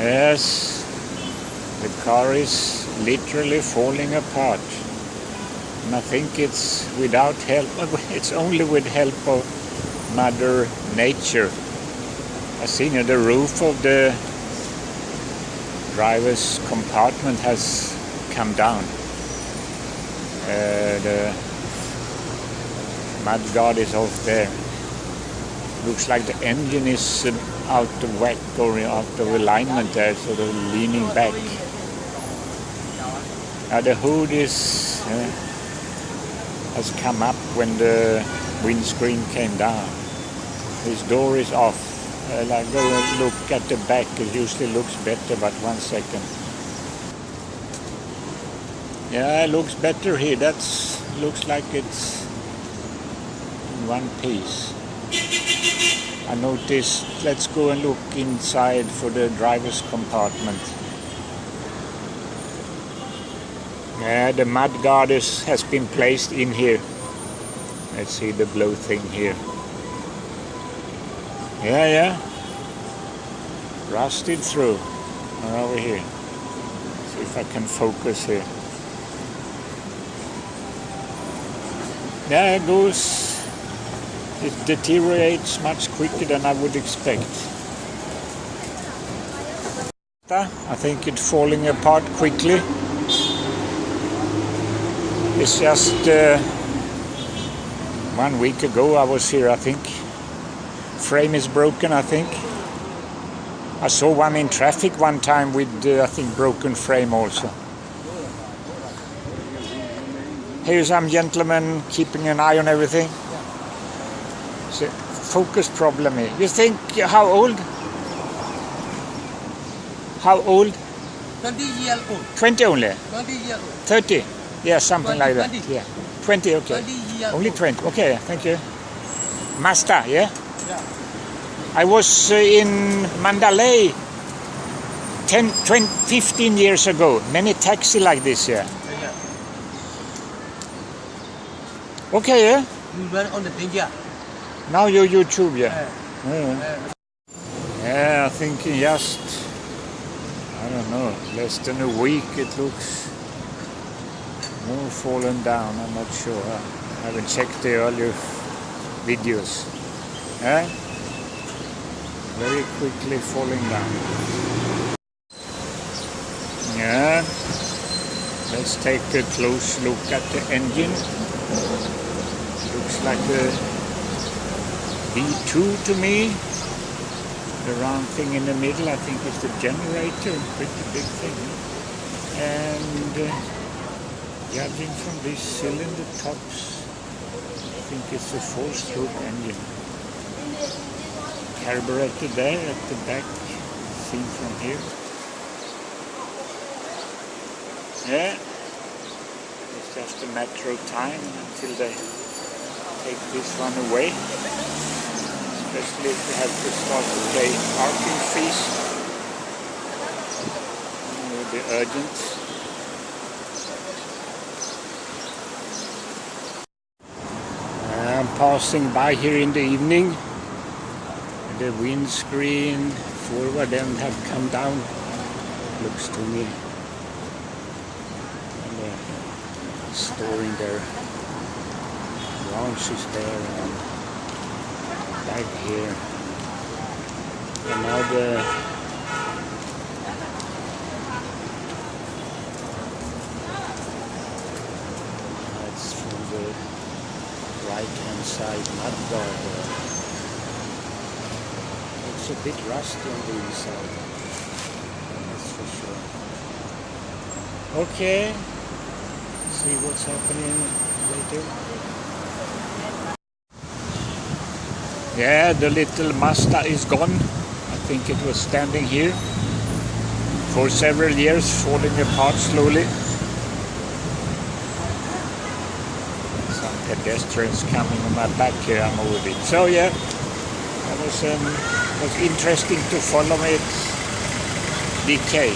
Yes, the car is literally falling apart. And I think it's without help, it's only with help of Mother Nature. I seen the roof of the driver's compartment has come down. The mudguard is off there. Looks like the engine is out of whack or out of alignment there, so they're leaning back. Now the hood has come up when the windscreen came down. This door is off. I'll go and look at the back. It usually looks better, but 1 second. Yeah, it looks better here. Looks like it's in one piece. I noticed, let's go and look inside for the driver's compartment. Yeah, the mudguard has been placed in here. Let's see the blow thing here. Yeah. Rusted through. Over here. See if I can focus here. Yeah, it goes. It deteriorates much quicker than I would expect. I think it's falling apart quickly. It's just 1 week ago I was here, I think. Frame is broken, I think. I saw one in traffic one time with, I think, broken frame also. Here's some gentleman keeping an eye on everything. It's a focus problem here. You think, how old? How old? 20 years old. 20 only? 20 years old. 30? Yeah, something 20, like that. 20. Yeah. 20, okay. 20 years Only old. 20. Okay, thank you. Mazda, yeah? Yeah. I was in Mandalay 10, 20, 15 years ago. Many taxi like this, yeah. Yeah. Okay, yeah? You run on the danger. Now you YouTube, yeah. Yeah. Yeah, I think in just, I don't know, less than a week it looks more fallen down. I'm not sure. I haven't checked the earlier videos. Yeah? Very quickly falling down. Yeah. Let's take a close look at the engine. Looks like a B2 to me. The round thing in the middle, I think, is the generator. Pretty big thing. And judging from these cylinder tops, I think it's a 4-stroke engine. Carburetor there at the back, seen from here. Yeah, it's just a matter of time until they take this one away. Especially if you have to start to pay parking fees. It will be urgent. I'm passing by here in the evening. The windscreen forward end have come down, looks to me. And storing their launches there and back here. And now that's from the right hand side mudguard there. It's a bit rusty on the inside, that's for sure. Okay, see what's happening later. Yeah, the little Mazda is gone. I think it was standing here for several years, falling apart slowly. Some pedestrians coming on my back here, I'm over it. So yeah, that was interesting to follow it decay.